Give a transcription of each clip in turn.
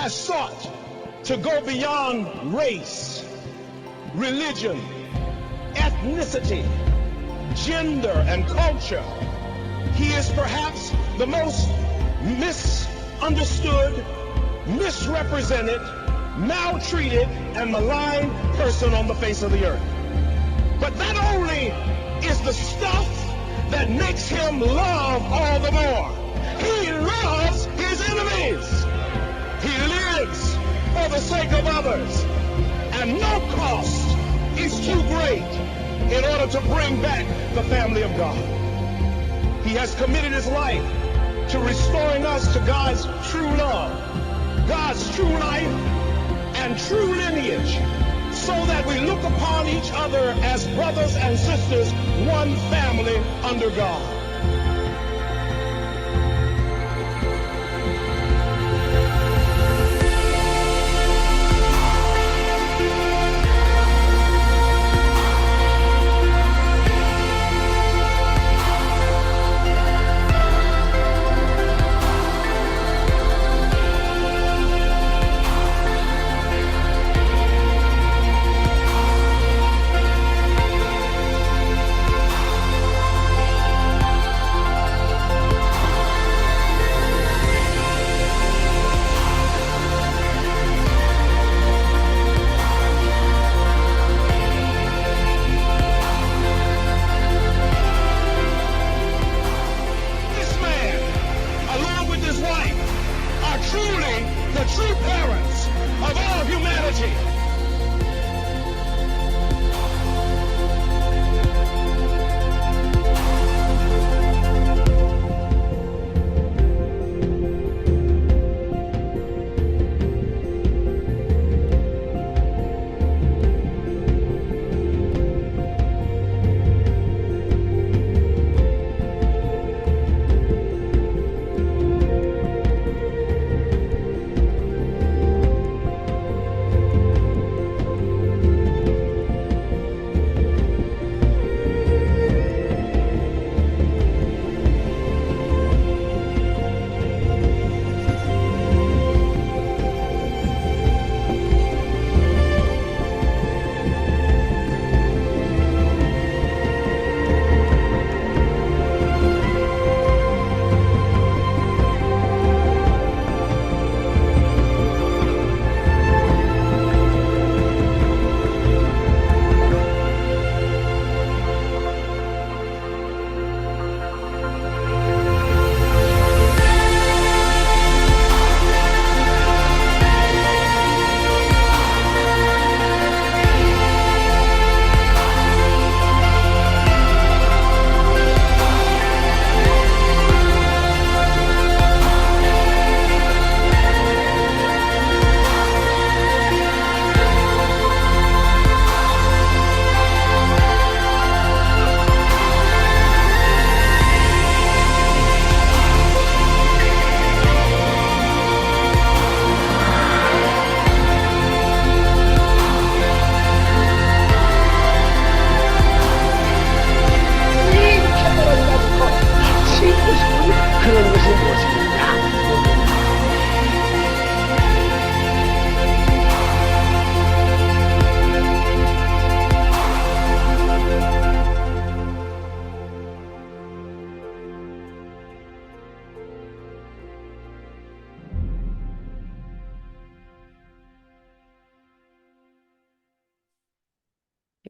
has sought to go beyond race, religion, ethnicity, gender, and culture. He is perhaps the most misunderstood, misrepresented, maltreated, and maligned person on the face of the earth. But that only is the stuff that makes him love all the more. He loves his enemies. He lives for the sake of others. And no cost is too great in order to bring back the family of God. He has committed his life to restoring us to God's true love, God's true life, and true lineage, so that we look upon each other as brothers and sisters, one family under God.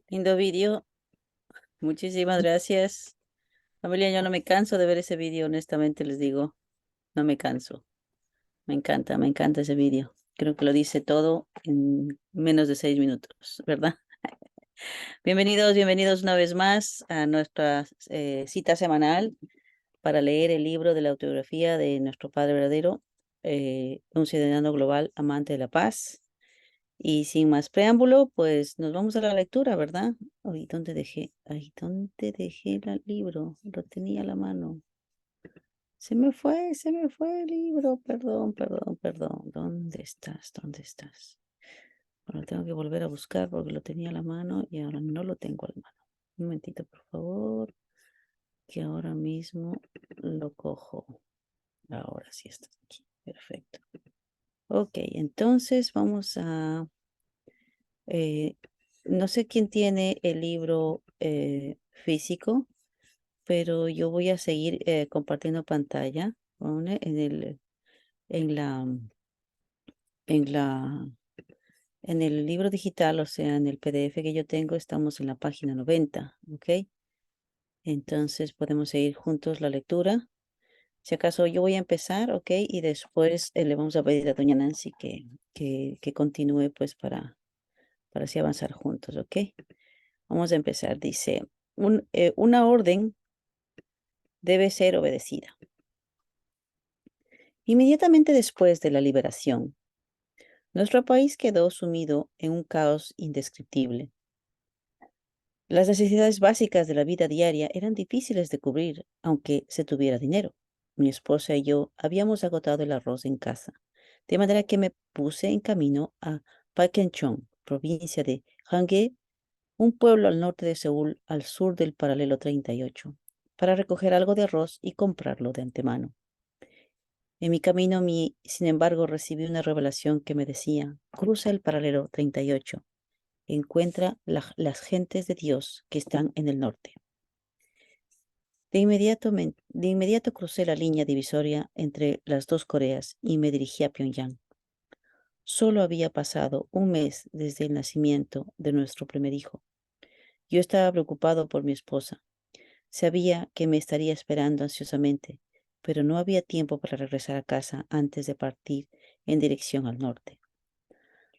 Lindo vídeo. Muchísimas gracias. Familia, yo no me canso de ver ese vídeo, honestamente les digo. No me canso. Me encanta ese vídeo. Creo que lo dice todo en menos de 6 minutos, ¿verdad? Bienvenidos una vez más a nuestra cita semanal para leer el libro de la autobiografía de nuestro Padre verdadero, un ciudadano global amante de la paz. Y sin más preámbulo, pues nos vamos a la lectura, ¿verdad? Ay, ¿dónde dejé? Ay, ¿dónde dejé el libro? Lo tenía a la mano. Se me fue el libro. Perdón. ¿Dónde estás? Bueno, tengo que volver a buscar porque lo tenía a la mano y ahora no lo tengo a la mano. Un momentito, por favor, que ahora mismo lo cojo. Ahora sí está aquí. Perfecto. Ok, entonces vamos a... no sé quién tiene el libro físico, pero yo voy a seguir compartiendo pantalla, ¿vale? En la, en la, en el libro digital, o sea, en el PDF que yo tengo, estamos en la página 90, ¿ok? Entonces podemos seguir juntos la lectura. Si acaso yo voy a empezar, ¿ok? Y después le vamos a pedir a doña Nancy que continúe, pues, para así avanzar juntos, ¿ok? Vamos a empezar. Dice, una orden debe ser obedecida. Inmediatamente después de la liberación, nuestro país quedó sumido en un caos indescriptible. Las necesidades básicas de la vida diaria eran difíciles de cubrir, aunque se tuviera dinero. Mi esposa y yo habíamos agotado el arroz en casa, de manera que me puse en camino a Paekchong, provincia de Hanggae, un pueblo al norte de Seúl, al sur del paralelo 38, para recoger algo de arroz y comprarlo de antemano. En mi camino, sin embargo, recibí una revelación que me decía, cruza el paralelo 38, encuentra las gentes de Dios que están en el norte. De inmediato crucé la línea divisoria entre las dos Coreas y me dirigí a Pyongyang. Solo había pasado un mes desde el nacimiento de nuestro primer hijo. Yo estaba preocupado por mi esposa. Sabía que me estaría esperando ansiosamente, pero no había tiempo para regresar a casa antes de partir en dirección al norte.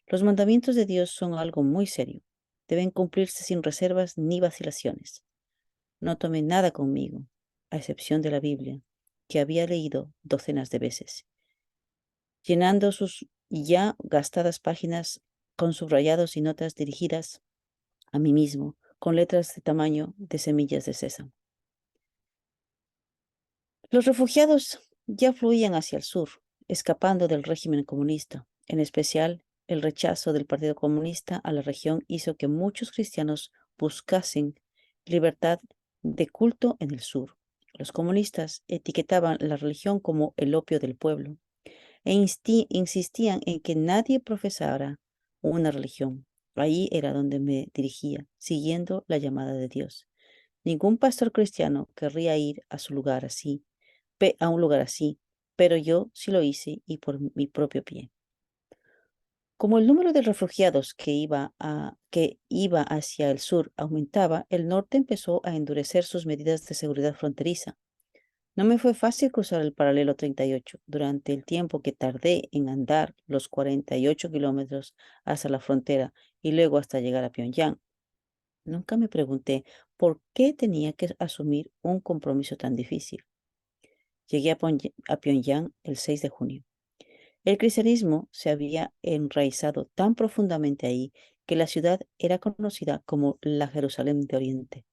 Los mandamientos de Dios son algo muy serio. Deben cumplirse sin reservas ni vacilaciones. No tomé nada conmigo, a excepción de la Biblia, que había leído docenas de veces, llenando sus ya gastadas páginas con subrayados y notas dirigidas a mí mismo, con letras de tamaño de semillas de sésamo. Los refugiados ya fluían hacia el sur, escapando del régimen comunista. En especial, el rechazo del Partido Comunista a la región hizo que muchos cristianos buscasen libertad de culto en el sur. Los comunistas etiquetaban la religión como el opio del pueblo e insistían en que nadie profesara una religión. Ahí era donde me dirigía, siguiendo la llamada de Dios. Ningún pastor cristiano querría ir a un lugar así, pero yo sí lo hice y por mi propio pie. Como el número de refugiados que iba hacia el sur aumentaba, el norte empezó a endurecer sus medidas de seguridad fronteriza. No me fue fácil cruzar el paralelo 38 durante el tiempo que tardé en andar los 48 kilómetros hasta la frontera y luego hasta llegar a Pyongyang. Nunca me pregunté por qué tenía que asumir un compromiso tan difícil. Llegué a Pyongyang el 6 de junio. El cristianismo se había enraizado tan profundamente ahí que la ciudad era conocida como la Jerusalén de Oriente.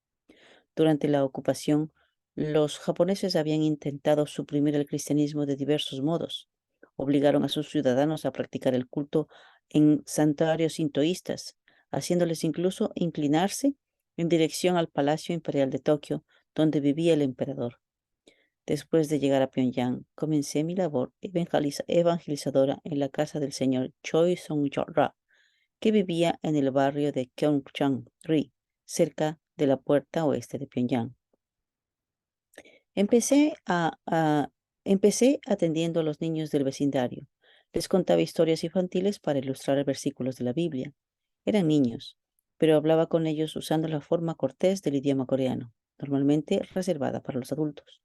Durante la ocupación, los japoneses habían intentado suprimir el cristianismo de diversos modos. Obligaron a sus ciudadanos a practicar el culto en santuarios sintoístas, haciéndoles incluso inclinarse en dirección al Palacio Imperial de Tokio, donde vivía el emperador. Después de llegar a Pyongyang, comencé mi labor evangelizadora en la casa del señor Choi Song-ra, que vivía en el barrio de Gyeongchang-ri, cerca de la puerta oeste de Pyongyang. Empecé, a, a- Empecé atendiendo a los niños del vecindario. Les contaba historias infantiles para ilustrar versículos de la Biblia. Eran niños, pero hablaba con ellos usando la forma cortés del idioma coreano, normalmente reservada para los adultos,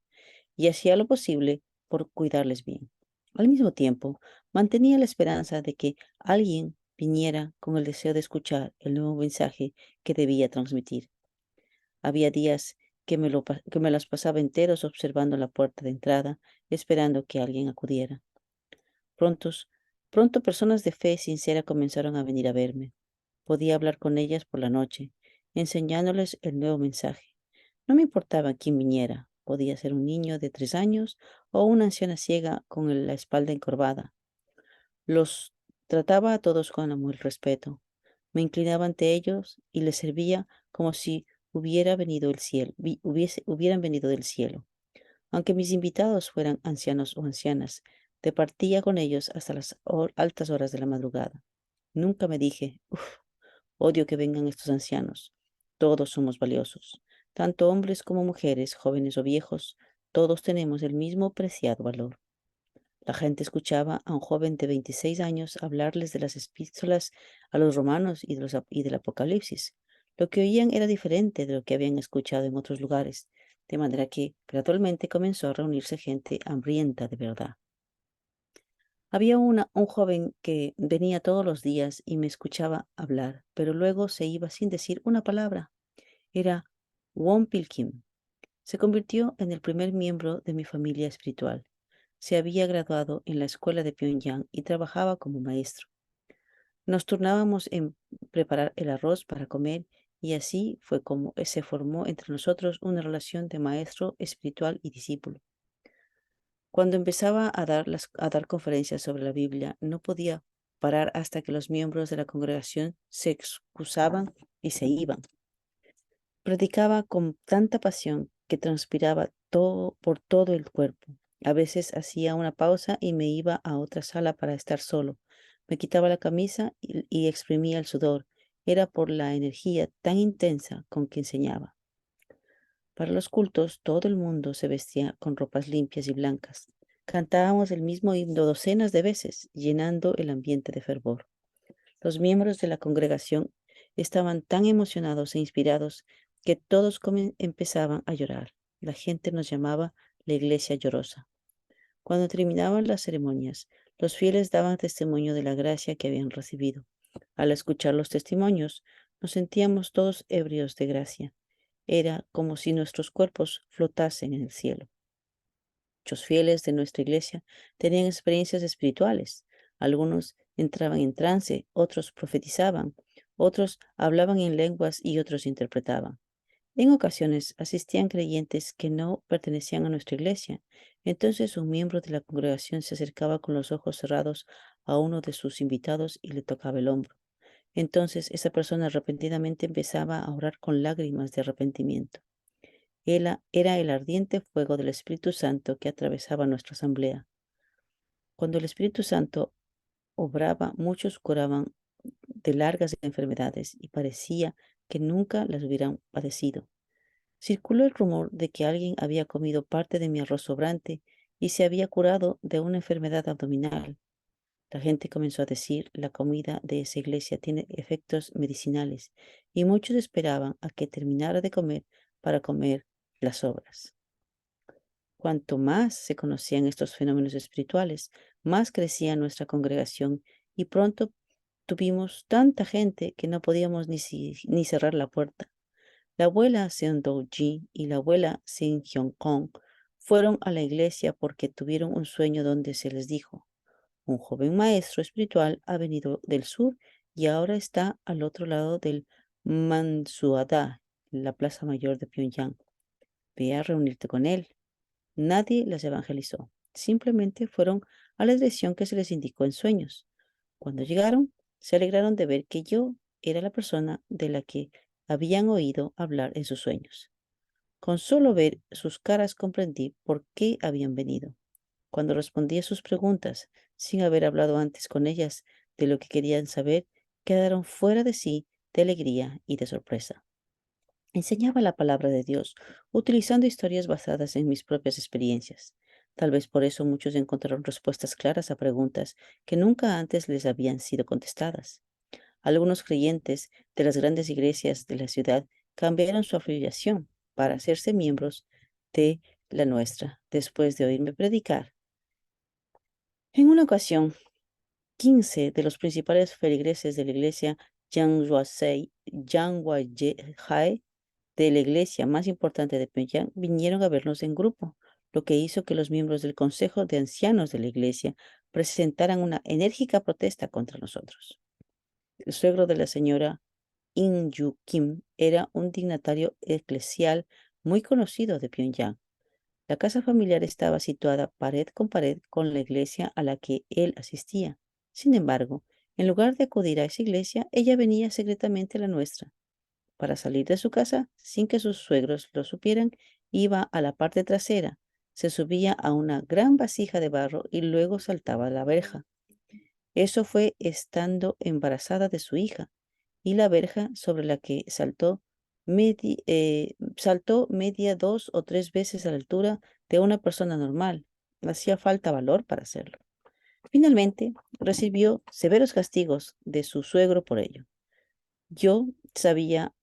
y hacía lo posible por cuidarles bien. Al mismo tiempo, mantenía la esperanza de que alguien viniera con el deseo de escuchar el nuevo mensaje que debía transmitir. Había días que me las pasaba enteros observando la puerta de entrada, esperando que alguien acudiera. Prontos, Pronto personas de fe sincera comenzaron a venir a verme. Podía hablar con ellas por la noche, enseñándoles el nuevo mensaje. No me importaba quién viniera. Podía ser un niño de 3 años o una anciana ciega con la espalda encorvada. Los trataba a todos con amor y respeto. Me inclinaba ante ellos y les servía como si hubieran venido del cielo. Aunque mis invitados fueran ancianos o ancianas, Departía con ellos hasta las altas horas de la madrugada. Nunca me dije, uff, odio que vengan estos ancianos. Todos somos valiosos. Tanto hombres como mujeres, jóvenes o viejos, todos tenemos el mismo preciado valor. La gente escuchaba a un joven de 26 años hablarles de las epístolas a los romanos y del Apocalipsis. Lo que oían era diferente de lo que habían escuchado en otros lugares, de manera que gradualmente comenzó a reunirse gente hambrienta de verdad. Había un joven que venía todos los días y me escuchaba hablar, pero luego se iba sin decir una palabra. Era Won-Pil Kim. Se convirtió en el primer miembro de mi familia espiritual. Se había graduado en la escuela de Pyongyang y trabajaba como maestro. Nos turnábamos en preparar el arroz para comer y así fue como se formó entre nosotros una relación de maestro espiritual y discípulo. Cuando empezaba a dar conferencias sobre la Biblia, no podía parar hasta que los miembros de la congregación se excusaban y se iban. Predicaba con tanta pasión que transpiraba todo por todo el cuerpo. A veces hacía una pausa y me iba a otra sala para estar solo. Me quitaba la camisa y exprimía el sudor. Era por la energía tan intensa con que enseñaba. Para los cultos, todo el mundo se vestía con ropas limpias y blancas. Cantábamos el mismo himno docenas de veces, llenando el ambiente de fervor. Los miembros de la congregación estaban tan emocionados e inspirados que todos empezaban a llorar. La gente nos llamaba la iglesia llorosa. Cuando terminaban las ceremonias, los fieles daban testimonio de la gracia que habían recibido. Al escuchar los testimonios, nos sentíamos todos ebrios de gracia. Era como si nuestros cuerpos flotasen en el cielo. Muchos fieles de nuestra iglesia tenían experiencias espirituales. Algunos entraban en trance, otros profetizaban, otros hablaban en lenguas y otros interpretaban. En ocasiones asistían creyentes que no pertenecían a nuestra iglesia. Entonces un miembro de la congregación se acercaba con los ojos cerrados a uno de sus invitados y le tocaba el hombro. Entonces esa persona repentinamente empezaba a orar con lágrimas de arrepentimiento. Era el ardiente fuego del Espíritu Santo que atravesaba nuestra asamblea. Cuando el Espíritu Santo obraba, muchos curaban de largas enfermedades y parecía que nunca las hubieran padecido. Circuló el rumor de que alguien había comido parte de mi arroz sobrante y se había curado de una enfermedad abdominal. La gente comenzó a decir, la comida de esa iglesia tiene efectos medicinales y muchos esperaban a que terminara de comer para comer las sobras. Cuanto más se conocían estos fenómenos espirituales, más crecía nuestra congregación y pronto tuvimos tanta gente que no podíamos ni cerrar la puerta. La abuela Seon Do-ji y la abuela Sin Hyun-kong fueron a la iglesia porque tuvieron un sueño donde se les dijo, un joven maestro espiritual ha venido del sur y ahora está al otro lado del Mansuada, la plaza mayor de Pyongyang. Ve a reunirte con él. Nadie las evangelizó. Simplemente fueron a la dirección que se les indicó en sueños. Cuando llegaron, se alegraron de ver que yo era la persona de la que habían oído hablar en sus sueños. Con solo ver sus caras comprendí por qué habían venido. Cuando respondí a sus preguntas, sin haber hablado antes con ellas de lo que querían saber, quedaron fuera de sí de alegría y de sorpresa. Enseñaba la palabra de Dios, utilizando historias basadas en mis propias experiencias. Tal vez por eso muchos encontraron respuestas claras a preguntas que nunca antes les habían sido contestadas. Algunos creyentes de las grandes iglesias de la ciudad cambiaron su afiliación para hacerse miembros de la nuestra, después de oírme predicar. En una ocasión, 15 de los principales feligreses de la iglesia Jangwasei, Jangwajai, de la iglesia más importante de Pyongyang vinieron a vernos en grupo, lo que hizo que los miembros del Consejo de Ancianos de la iglesia presentaran una enérgica protesta contra nosotros. El suegro de la señora In-yu Kim era un dignatario eclesial muy conocido de Pyongyang. La casa familiar estaba situada pared con la iglesia a la que él asistía. Sin embargo, en lugar de acudir a esa iglesia, ella venía secretamente a la nuestra. Para salir de su casa sin que sus suegros lo supieran, iba a la parte trasera, Se subía a una gran vasija de barro y luego saltaba la verja. Eso fue estando embarazada de su hija, y la verja sobre la que saltó media 2 o 3 veces a la altura de una persona normal. Hacía falta valor para hacerlo. Finalmente, recibió severos castigos de su suegro por ello. Yo sabía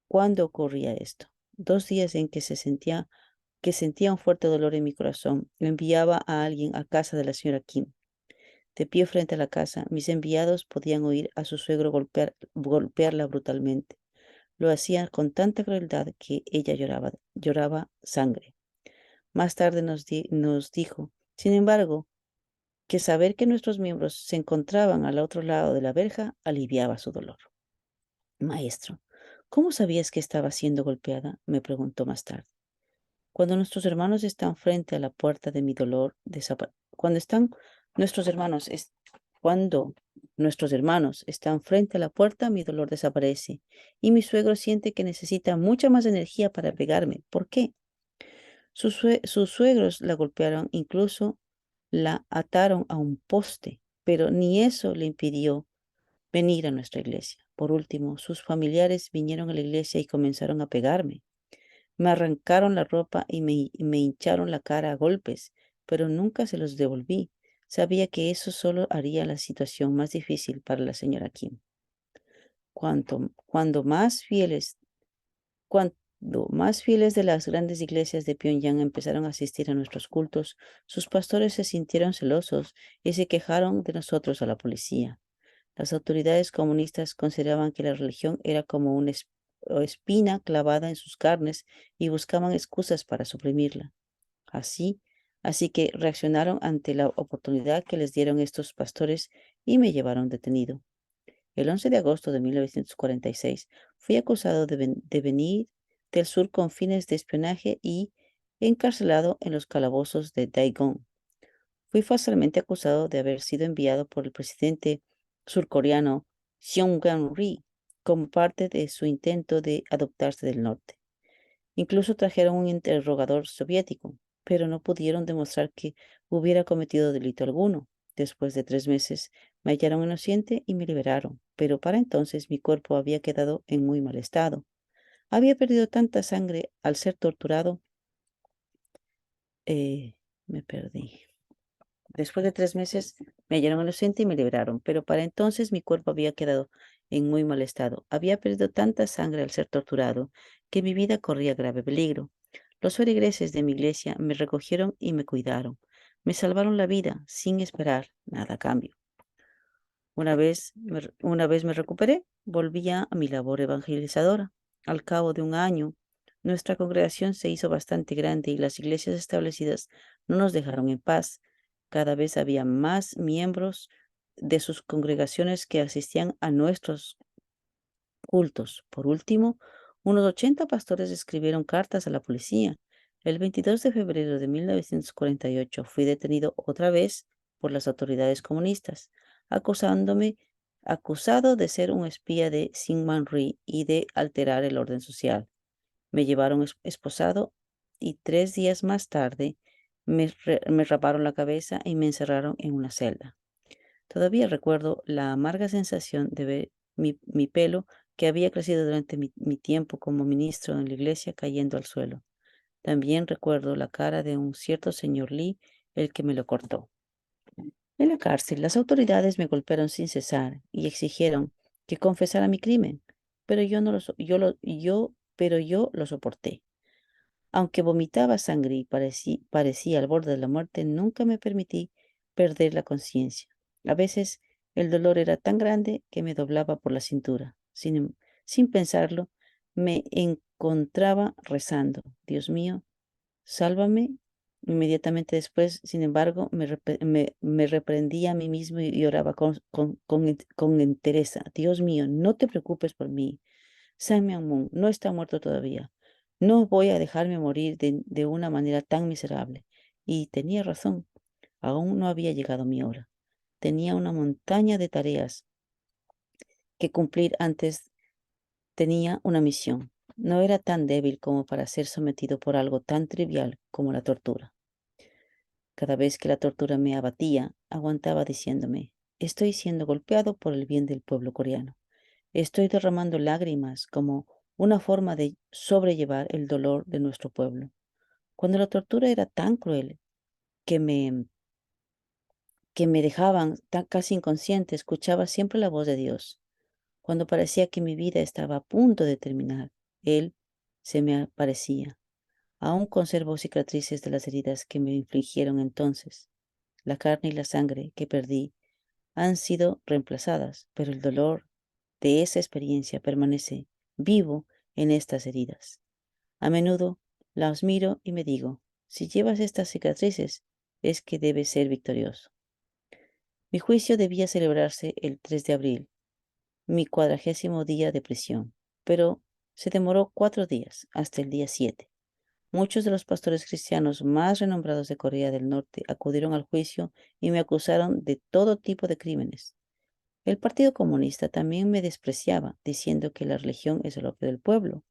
cuándo ocurría esto. 2 días en que sentía un fuerte dolor en mi corazón, enviaba a alguien a casa de la señora Kim. De pie frente a la casa, mis enviados podían oír a su suegro golpearla brutalmente. Lo hacía con tanta crueldad que ella lloraba sangre. Más tarde nos dijo, sin embargo, que saber que nuestros miembros se encontraban al otro lado de la verja aliviaba su dolor. Maestro, ¿cómo sabías que estaba siendo golpeada? Me preguntó más tarde. Cuando nuestros hermanos están frente a la puerta de mi dolor, nuestros hermanos cuando nuestros hermanos están frente a la puerta, mi dolor desaparece y mi suegro siente que necesita mucha más energía para pegarme. ¿Por qué? Sus suegros la golpearon, incluso la ataron a un poste, pero ni eso le impidió venir a nuestra iglesia. Por último, sus familiares vinieron a la iglesia y comenzaron a pegarme. Me arrancaron la ropa y me hincharon la cara a golpes, pero nunca se los devolví. Sabía que eso solo haría la situación más difícil para la señora Kim. Cuanto, cuando más fieles, cuando más fieles de las grandes iglesias de Pyongyang empezaron a asistir a nuestros cultos, sus pastores se sintieron celosos y se quejaron de nosotros a la policía. Las autoridades comunistas consideraban que la religión era como una espina clavada en sus carnes y buscaban excusas para suprimirla. Así, así que reaccionaron ante la oportunidad que les dieron estos pastores y me llevaron detenido. El 11 de agosto de 1946 fui acusado de venir del sur con fines de espionaje y encarcelado en los calabozos de Daejeon. Fui falsamente acusado de haber sido enviado por el presidente surcoreano Seung-gun Rhee como parte de su intento de adoptarse del norte. Incluso trajeron un interrogador soviético, pero no pudieron demostrar que hubiera cometido delito alguno. Después de 3 meses me hallaron inocente y me liberaron, pero para entonces mi cuerpo había quedado en muy mal estado. Había perdido tanta sangre al ser torturado. Me perdí. Después de 3 meses me hallaron inocente y me liberaron, pero para entonces mi cuerpo había quedado en muy mal estado. Había perdido tanta sangre al ser torturado que mi vida corría grave peligro. Los feligreses de mi iglesia me recogieron y me cuidaron. Me salvaron la vida sin esperar nada a cambio. Una vez me recuperé, volvía a mi labor evangelizadora. Al cabo de un año, nuestra congregación se hizo bastante grande y las iglesias establecidas no nos dejaron en paz. Cada vez había más miembros de sus congregaciones que asistían a nuestros cultos. Por último, unos 80 pastores escribieron cartas a la policía. El 22 de febrero de 1948 fui detenido otra vez por las autoridades comunistas, acusado de ser un espía de Syngman Rhee y de alterar el orden social. Me llevaron esposado y 3 días más tarde me raparon la cabeza y me encerraron en una celda. Todavía recuerdo la amarga sensación de ver mi pelo que había crecido durante mi tiempo como ministro en la iglesia cayendo al suelo. También recuerdo la cara de un cierto señor Lee, el que me lo cortó. En la cárcel, las autoridades me golpearon sin cesar y exigieron que confesara mi crimen, pero yo lo soporté. Aunque vomitaba sangre y parecía al borde de la muerte, nunca me permití perder la conciencia. A veces el dolor era tan grande que me doblaba por la cintura. Sin pensarlo, me encontraba rezando. Dios mío, sálvame. Inmediatamente después, sin embargo, me reprendía a mí mismo y oraba con entereza. Dios mío, no te preocupes por mí. Sam Myung-moon no está muerto todavía. No voy a dejarme morir de una manera tan miserable. Y tenía razón. Aún no había llegado mi hora. Tenía una montaña de tareas que cumplir antes. Tenía una misión. No era tan débil como para ser sometido por algo tan trivial como la tortura. Cada vez que la tortura me abatía, aguantaba diciéndome, estoy siendo golpeado por el bien del pueblo coreano. Estoy derramando lágrimas como una forma de sobrellevar el dolor de nuestro pueblo. Cuando la tortura era tan cruel que me dejaban casi inconsciente, escuchaba siempre la voz de Dios. Cuando parecía que mi vida estaba a punto de terminar, Él se me aparecía. Aún conservo cicatrices de las heridas que me infligieron entonces. La carne y la sangre que perdí han sido reemplazadas, pero el dolor de esa experiencia permanece vivo en estas heridas. A menudo las miro y me digo, si llevas estas cicatrices, es que debes ser victorioso. Mi juicio debía celebrarse el 3 de abril, mi 40º día de prisión, pero se demoró 4 días, hasta el día 7. Muchos de los pastores cristianos más renombrados de Corea del Norte acudieron al juicio y me acusaron de todo tipo de crímenes. El Partido Comunista también me despreciaba, diciendo que la religión es el opio del pueblo.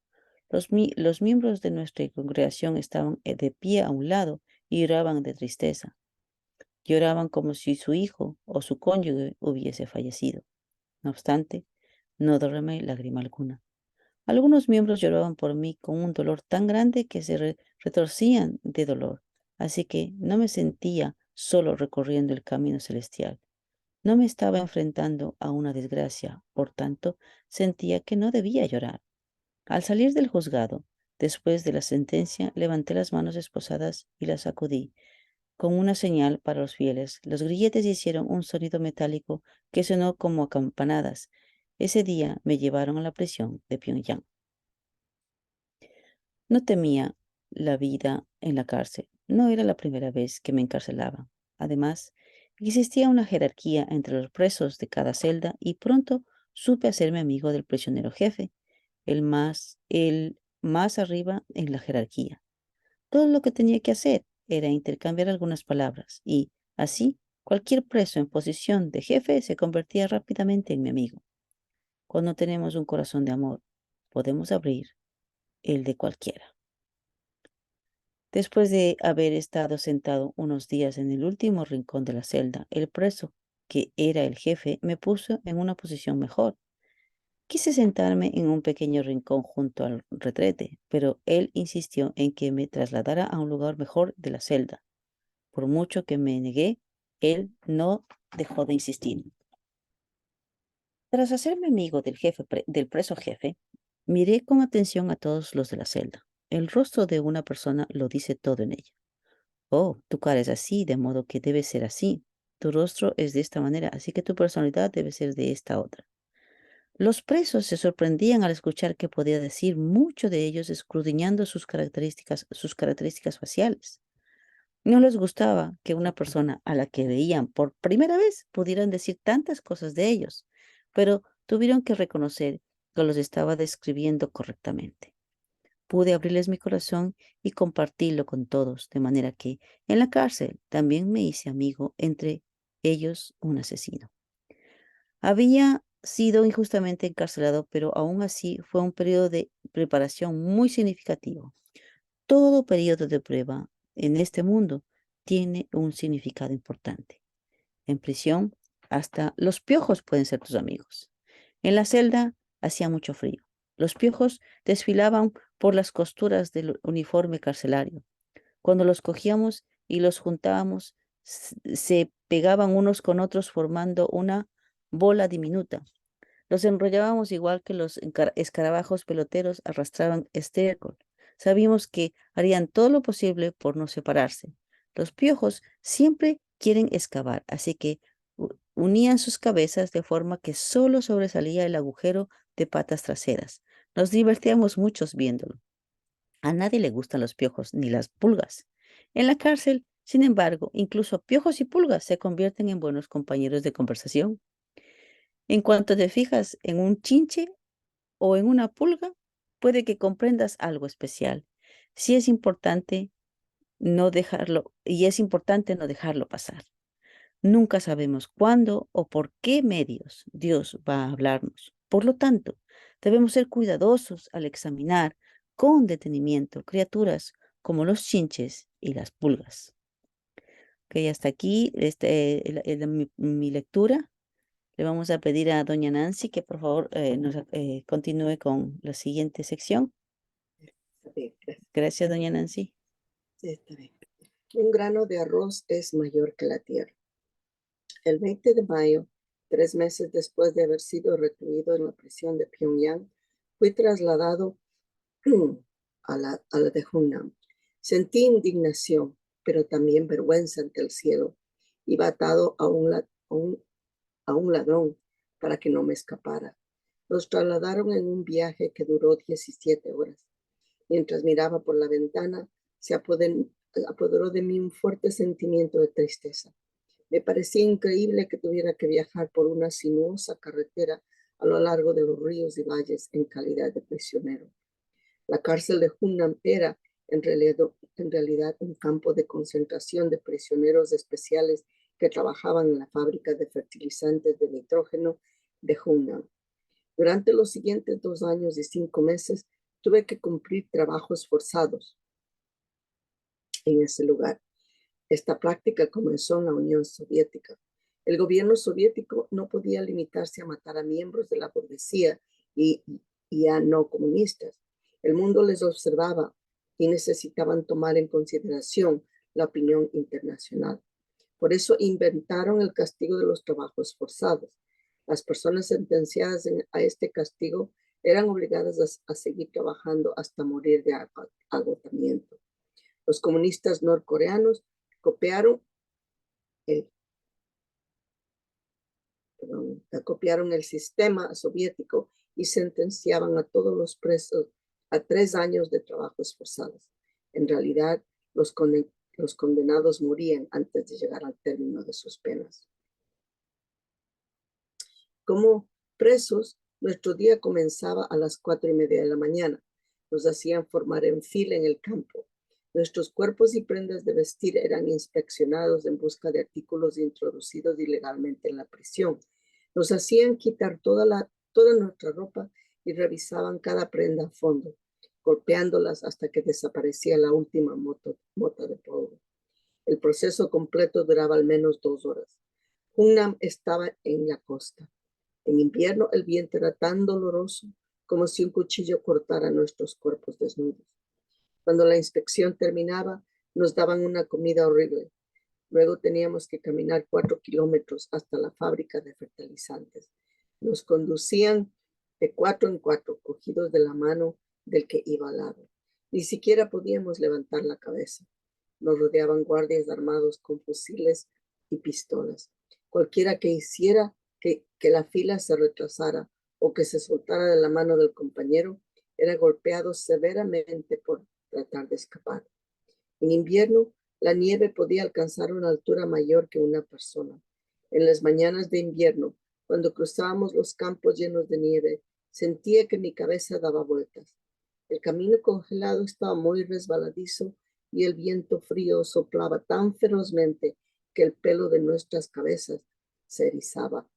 Los miembros de nuestra congregación estaban de pie a un lado y lloraban de tristeza. Lloraban como si su hijo o su cónyuge hubiese fallecido. No obstante, no derramé lágrima alguna. Algunos miembros lloraban por mí con un dolor tan grande que se retorcían de dolor, así que no me sentía solo recorriendo el camino celestial. No me estaba enfrentando a una desgracia, por tanto, sentía que no debía llorar. Al salir del juzgado, después de la sentencia, levanté las manos esposadas y las sacudí. Con una señal para los fieles, los grilletes hicieron un sonido metálico que sonó como a campanadas. Ese día me llevaron a la prisión de Pyongyang. No temía la vida en la cárcel. No era la primera vez que me encarcelaban. Además, existía una jerarquía entre los presos de cada celda y pronto supe hacerme amigo del prisionero jefe, el más arriba en la jerarquía. Todo lo que tenía que hacer era intercambiar algunas palabras y, así, cualquier preso en posición de jefe se convertía rápidamente en mi amigo. Cuando tenemos un corazón de amor, podemos abrir el de cualquiera. Después de haber estado sentado unos días en el último rincón de la celda, el preso, que era el jefe, me puso en una posición mejor. Quise sentarme en un pequeño rincón junto al retrete, pero él insistió en que me trasladara a un lugar mejor de la celda. Por mucho que me negué, él no dejó de insistir. Tras hacerme amigo del preso jefe, miré con atención a todos los de la celda. El rostro de una persona lo dice todo en ella. Oh, tu cara es así, de modo que debe ser así. Tu rostro es de esta manera, así que tu personalidad debe ser de esta otra. Los presos se sorprendían al escuchar que podía decir mucho de ellos escudriñando sus características faciales. No les gustaba que una persona a la que veían por primera vez pudieran decir tantas cosas de ellos, pero tuvieron que reconocer que los estaba describiendo correctamente. Pude abrirles mi corazón y compartirlo con todos, de manera que en la cárcel también me hice amigo, entre ellos un asesino. Había sido injustamente encarcelado, pero aún así fue un periodo de preparación muy significativo. Todo periodo de prueba en este mundo tiene un significado importante. En prisión, hasta los piojos pueden ser tus amigos. En la celda hacía mucho frío. Los piojos desfilaban por las costuras del uniforme carcelario. Cuando los cogíamos y los juntábamos, se pegaban unos con otros formando una bola diminuta. Los enrollábamos igual que los escarabajos peloteros arrastraban estiércol. Sabíamos que harían todo lo posible por no separarse. Los piojos siempre quieren excavar, así que unían sus cabezas de forma que solo sobresalía el agujero de patas traseras. Nos divertíamos muchos viéndolo. A nadie le gustan los piojos ni las pulgas. En la cárcel, sin embargo, incluso piojos y pulgas se convierten en buenos compañeros de conversación. En cuanto te fijas en un chinche o en una pulga, puede que comprendas algo especial. Sí es importante no dejarlo, y es importante no dejarlo pasar. Nunca sabemos cuándo o por qué medios Dios va a hablarnos. Por lo tanto, debemos ser cuidadosos al examinar con detenimiento criaturas como los chinches y las pulgas. Ok, hasta aquí mi lectura. Le vamos a pedir a doña Nancy que por favor nos continúe con la siguiente sección. Está bien, gracias. Gracias, doña Nancy. Sí, está bien. Un grano de arroz es mayor que la tierra. El 20 de mayo, 3 meses después de haber sido recluido en la prisión de Pyongyang, fui trasladado a la de Hunnam. Sentí indignación, pero también vergüenza ante el cielo. Iba atado a un ladrón para que no me escapara. Nos trasladaron en un viaje que duró 17 horas. Mientras miraba por la ventana, se apoderó de mí un fuerte sentimiento de tristeza. Me parecía increíble que tuviera que viajar por una sinuosa carretera a lo largo de los ríos y valles en calidad de prisionero. La cárcel de Hunnam era en realidad un campo de concentración de prisioneros especiales que trabajaban en la fábrica de fertilizantes de nitrógeno de Hunnam. Durante los siguientes 2 años y 5 meses tuve que cumplir trabajos forzados en ese lugar. Esta práctica comenzó en la Unión Soviética. El gobierno soviético no podía limitarse a matar a miembros de la burguesía y a no comunistas. El mundo les observaba y necesitaban tomar en consideración la opinión internacional. Por eso inventaron el castigo de los trabajos forzados. Las personas sentenciadas a este castigo eran obligadas a seguir trabajando hasta morir de agotamiento. Los comunistas norcoreanos copiaron el sistema soviético y sentenciaban a todos los presos a 3 años de trabajos forzados. En realidad, los condenados morían antes de llegar al término de sus penas. Como presos, nuestro día comenzaba a las 4:30 de la mañana. Nos hacían formar en fila en el campo. Nuestros cuerpos y prendas de vestir eran inspeccionados en busca de artículos introducidos ilegalmente en la prisión. Nos hacían quitar toda nuestra ropa y revisaban cada prenda a fondo, golpeándolas hasta que desaparecía la última mota de polvo. El proceso completo duraba al menos 2 horas. Hunnam estaba en la costa. En invierno el viento era tan doloroso como si un cuchillo cortara nuestros cuerpos desnudos. Cuando la inspección terminaba, nos daban una comida horrible. Luego teníamos que caminar 4 kilómetros hasta la fábrica de fertilizantes. Nos conducían de 4 en 4, cogidos de la mano del que iba al lado. Ni siquiera podíamos levantar la cabeza. Nos rodeaban guardias armados con fusiles y pistolas. Cualquiera que hiciera que la fila se retrasara o que se soltara de la mano del compañero era golpeado severamente por tratar de escapar. En invierno, la nieve podía alcanzar una altura mayor que una persona. En las mañanas de invierno, cuando cruzábamos los campos llenos de nieve, sentía que mi cabeza daba vueltas. El camino congelado estaba muy resbaladizo y el viento frío soplaba tan ferozmente que el pelo de nuestras cabezas se erizaba.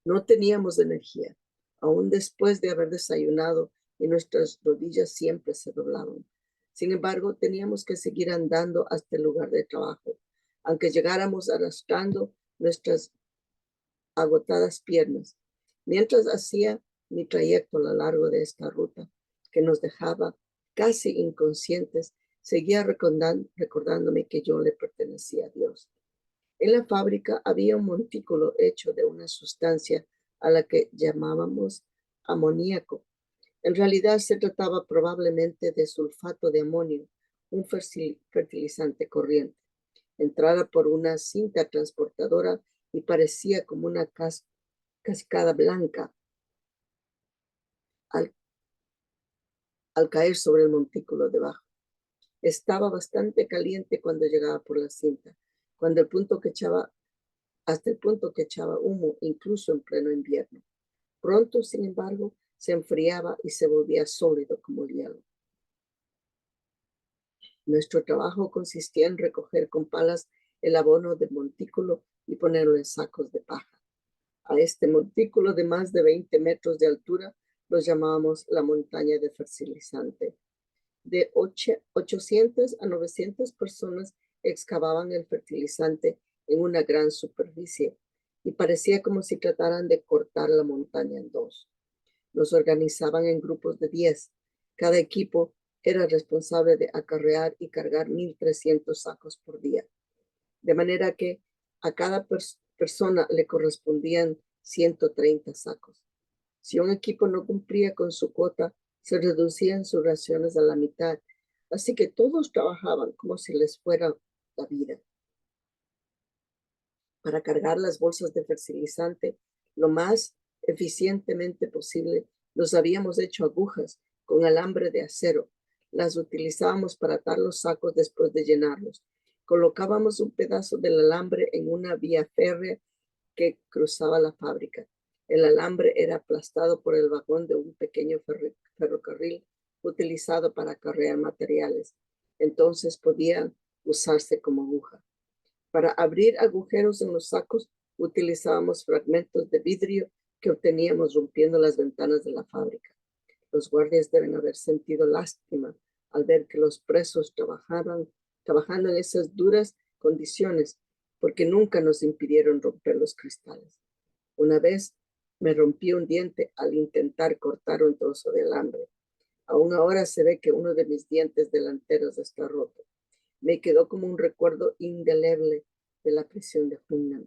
No teníamos energía, aún después de haber desayunado, y nuestras rodillas siempre se doblaban. Sin embargo, teníamos que seguir andando hasta el lugar de trabajo, aunque llegáramos arrastrando nuestras agotadas piernas. Mientras hacía mi trayecto a lo largo de esta ruta, que nos dejaba casi inconscientes, seguía recordándome que yo le pertenecía a Dios. En la fábrica había un montículo hecho de una sustancia a la que llamábamos amoníaco. En realidad se trataba probablemente de sulfato de amonio, un fertilizante corriente. Entraba por una cinta transportadora y parecía como una cascada blanca al caer sobre el montículo debajo. Estaba bastante caliente cuando llegaba por la cinta, hasta el punto que echaba humo, incluso en pleno invierno. Pronto, sin embargo, se enfriaba y se volvía sólido como el hielo. Nuestro trabajo consistía en recoger con palas el abono del montículo y ponerlo en sacos de paja. A este montículo de más de 20 metros de altura los llamábamos la montaña de fertilizante. De 800 a 900 personas excavaban el fertilizante en una gran superficie y parecía como si trataran de cortar la montaña en dos. Nos organizaban en grupos de 10. Cada equipo era responsable de acarrear y cargar 1,300 sacos por día. De manera que a cada persona le correspondían 130 sacos. Si un equipo no cumplía con su cuota, se reducían sus raciones a la mitad. Así que todos trabajaban como si les fuera la vida. Para cargar las bolsas de fertilizante lo más eficientemente posible, nos habíamos hecho agujas con alambre de acero. Las utilizábamos para atar los sacos después de llenarlos. Colocábamos un pedazo del alambre en una vía férrea que cruzaba la fábrica. El alambre era aplastado por el vagón de un pequeño ferrocarril utilizado para acarrear materiales. Entonces podía usarse como aguja. Para abrir agujeros en los sacos utilizábamos fragmentos de vidrio que obteníamos rompiendo las ventanas de la fábrica. Los guardias deben haber sentido lástima al ver que los presos trabajando en esas duras condiciones, porque nunca nos impidieron romper los cristales. Una vez me rompí un diente al intentar cortar un trozo de alambre. Aún ahora se ve que uno de mis dientes delanteros está roto. Me quedó como un recuerdo indeleble de la prisión de Hunan.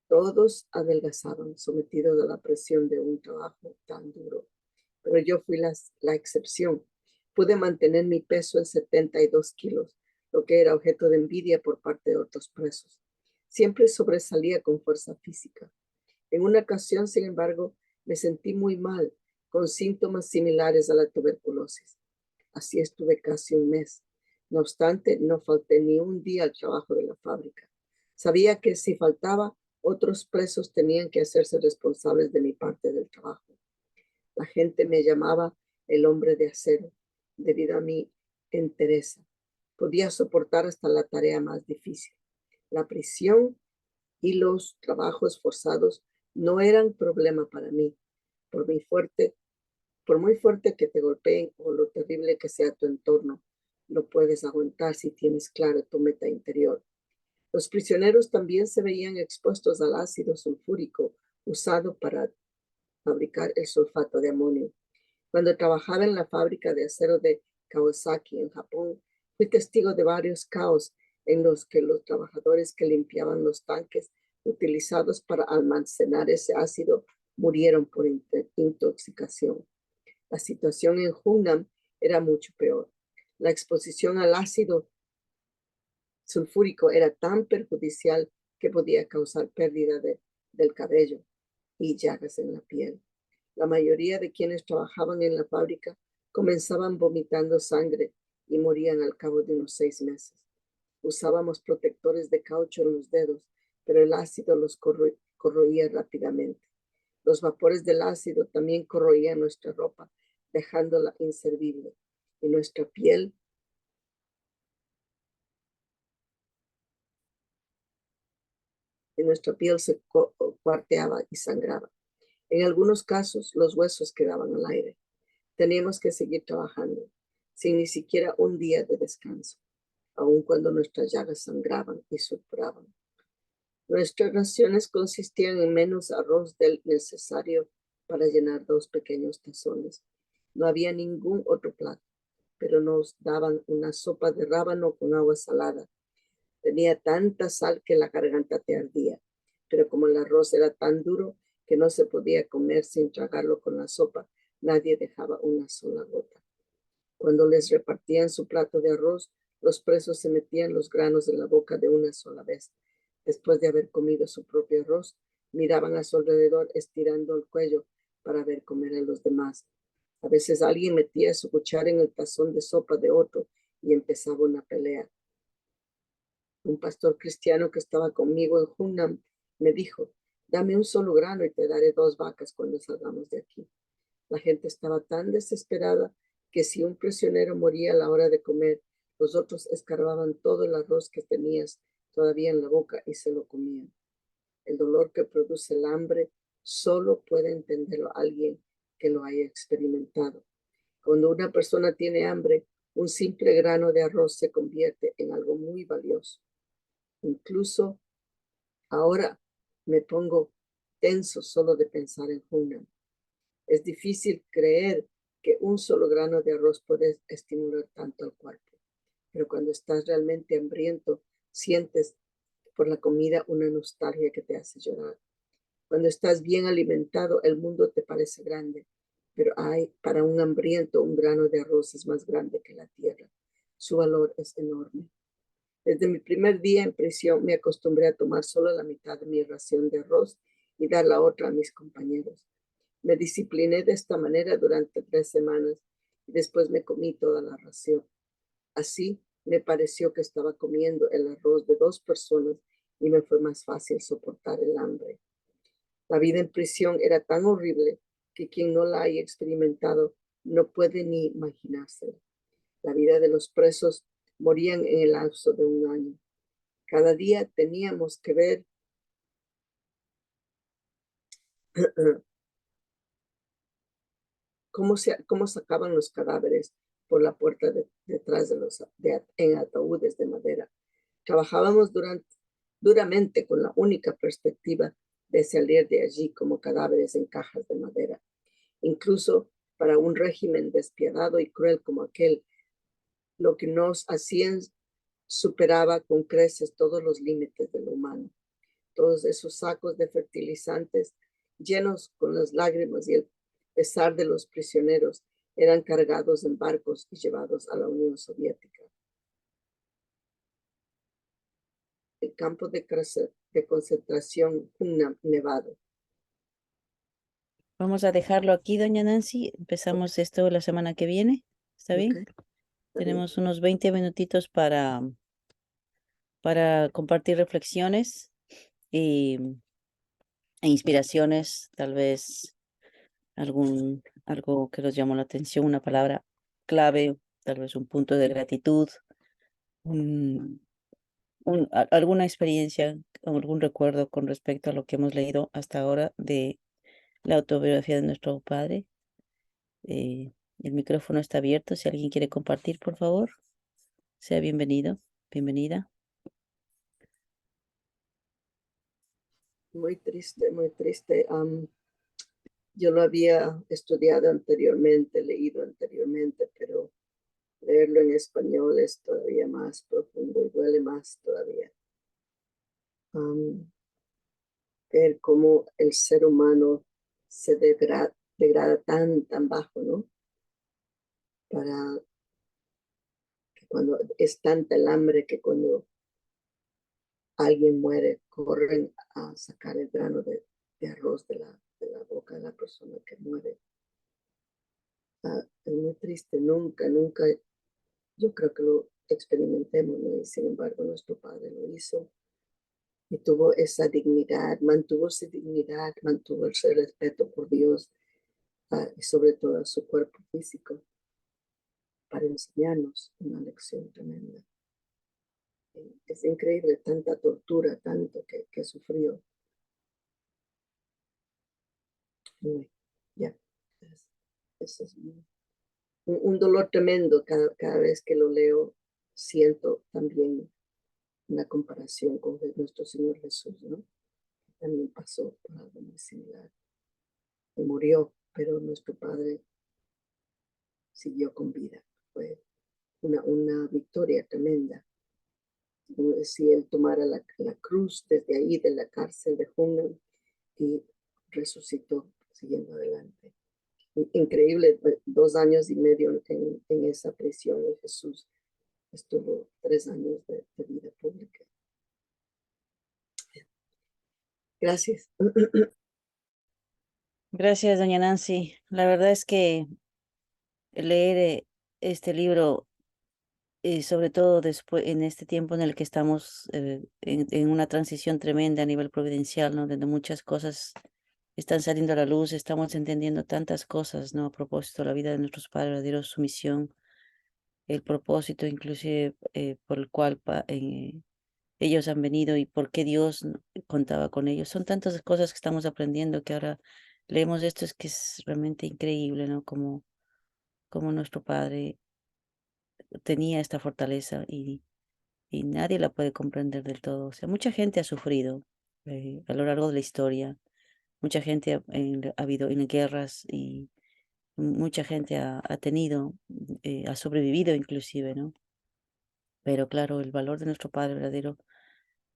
Todos adelgazaban, sometidos a la presión de un trabajo tan duro. Pero yo fui la excepción. Pude mantener mi peso en 72 kilos, lo que era objeto de envidia por parte de otros presos. Siempre sobresalía con fuerza física. En una ocasión, sin embargo, me sentí muy mal, con síntomas similares a la tuberculosis. Así estuve casi un mes. No obstante, no falté ni un día al trabajo de la fábrica. Sabía que si faltaba, otros presos tenían que hacerse responsables de mi parte del trabajo. La gente me llamaba el hombre de acero, debido a mi entereza. Podía soportar hasta la tarea más difícil. La prisión y los trabajos forzados no eran problema para mí. Por muy fuerte que te golpeen o lo terrible que sea tu entorno, lo puedes aguantar si tienes claro tu meta interior. Los prisioneros también se veían expuestos al ácido sulfúrico usado para fabricar el sulfato de amonio. Cuando trabajaba en la fábrica de acero de Kawasaki en Japón, fui testigo de varios caos en los que los trabajadores que limpiaban los tanques utilizados para almacenar ese ácido murieron por intoxicación. La situación en Hunan era mucho peor. La exposición al ácido sulfúrico era tan perjudicial que podía causar pérdida del cabello y llagas en la piel. La mayoría de quienes trabajaban en la fábrica comenzaban vomitando sangre y morían al cabo de unos 6 meses. Usábamos protectores de caucho en los dedos, pero el ácido los corroía rápidamente. Los vapores del ácido también corroían nuestra ropa, dejándola inservible, y nuestra piel se cuarteaba y sangraba. En algunos casos, los huesos quedaban al aire. Teníamos que seguir trabajando, sin ni siquiera un día de descanso, aun cuando nuestras llagas sangraban y supuraban. Nuestras raciones consistían en menos arroz del necesario para llenar 2 pequeños tazones. No había ningún otro plato, pero nos daban una sopa de rábano con agua salada. Tenía tanta sal que la garganta te ardía, pero como el arroz era tan duro que no se podía comer sin tragarlo con la sopa, nadie dejaba una sola gota. Cuando les repartían su plato de arroz, los presos se metían los granos en la boca de una sola vez. Después de haber comido su propio arroz, miraban a su alrededor estirando el cuello para ver comer a los demás. A veces alguien metía su cuchara en el tazón de sopa de otro y empezaba una pelea. Un pastor cristiano que estaba conmigo en Hunan me dijo: dame un solo grano y te daré 2 vacas cuando salgamos de aquí. La gente estaba tan desesperada que si un prisionero moría a la hora de comer, los otros escarbaban todo el arroz que tenías todavía en la boca y se lo comían. El dolor que produce el hambre solo puede entenderlo alguien que lo haya experimentado. Cuando una persona tiene hambre, un simple grano de arroz se convierte en algo muy valioso. Incluso ahora me pongo tenso solo de pensar en Hunan. Es difícil creer que un solo grano de arroz puede estimular tanto al cuerpo. Pero cuando estás realmente hambriento, sientes por la comida una nostalgia que te hace llorar. Cuando estás bien alimentado, el mundo te parece grande, pero para un hambriento un grano de arroz es más grande que la tierra. Su valor es enorme. Desde mi primer día en prisión me acostumbré a tomar solo la mitad de mi ración de arroz y dar la otra a mis compañeros. Me discipliné de esta manera durante 3 semanas y después me comí toda la ración. Así me pareció que estaba comiendo el arroz de 2 personas y me fue más fácil soportar el hambre. La vida en prisión era tan horrible que quien no la haya experimentado no puede ni imaginársela. La vida de los presos morían en el lapso de 1 año. Cada día teníamos que ver cómo sacaban los cadáveres por la puerta detrás en ataúdes de madera. Trabajábamos duramente con la única perspectiva de salir de allí como cadáveres en cajas de madera. Incluso para un régimen despiadado y cruel como aquel, lo que nos hacían superaba con creces todos los límites de lo humano. Todos esos sacos de fertilizantes llenos con las lágrimas y el pesar de los prisioneros eran cargados en barcos y llevados a la Unión Soviética. El campo de concentración Nevado. Vamos a dejarlo aquí, doña Nancy. Empezamos esto la semana que viene. ¿Está bien? Okay, está bien. Tenemos unos 20 minutitos para compartir reflexiones e inspiraciones, tal vez algo que nos llamó la atención, una palabra clave, tal vez un punto de gratitud, alguna experiencia, algún recuerdo con respecto a lo que hemos leído hasta ahora de la autobiografía de nuestro padre. El micrófono está abierto. Si alguien quiere compartir, por favor, sea bienvenido, bienvenida. Muy triste, muy triste. Yo lo había estudiado anteriormente, leído anteriormente, pero leerlo en español es todavía más profundo y duele más todavía. Ver cómo el ser humano se degrada tan bajo, ¿no? Para que cuando es tanta el hambre que cuando alguien muere, corren a sacar el grano de arroz de la boca de la persona que muere. Es muy triste, nunca, yo creo que lo experimentemos, ¿no? Y sin embargo nuestro padre lo hizo y tuvo esa dignidad, mantuvo ese respeto por Dios y sobre todo a su cuerpo físico para enseñarnos una lección tremenda. Es increíble tanta tortura, tanto que sufrió. Ya, eso es un dolor tremendo cada vez que lo leo. Siento también una comparación con nuestro Señor Jesús, ¿no? También pasó por algo muy similar. Y murió, pero nuestro Padre siguió con vida. Fue una victoria tremenda. Como si él tomara la cruz desde ahí, de la cárcel de Hunan, y resucitó siguiendo adelante. Increíble, 2 años y medio en esa prisión de Jesús. Estuvo 3 años de vida pública. Gracias. Gracias, doña Nancy. La verdad es que leer este libro, sobre todo después en este tiempo en el que estamos en una transición tremenda a nivel providencial, ¿no? Donde muchas cosas están saliendo a la luz, estamos entendiendo tantas cosas, ¿no? A propósito de la vida de nuestros padres verdaderos, su misión, el propósito inclusive por el cual ellos han venido y por qué Dios contaba con ellos. Son tantas cosas que estamos aprendiendo que ahora leemos esto, es que es realmente increíble, ¿no? Como nuestro Padre tenía esta fortaleza y nadie la puede comprender del todo. O sea, mucha gente ha sufrido a lo largo de la historia, mucha gente ha habido en guerras y mucha gente ha tenido, ha sobrevivido inclusive, ¿no? Pero claro, el valor de nuestro Padre verdadero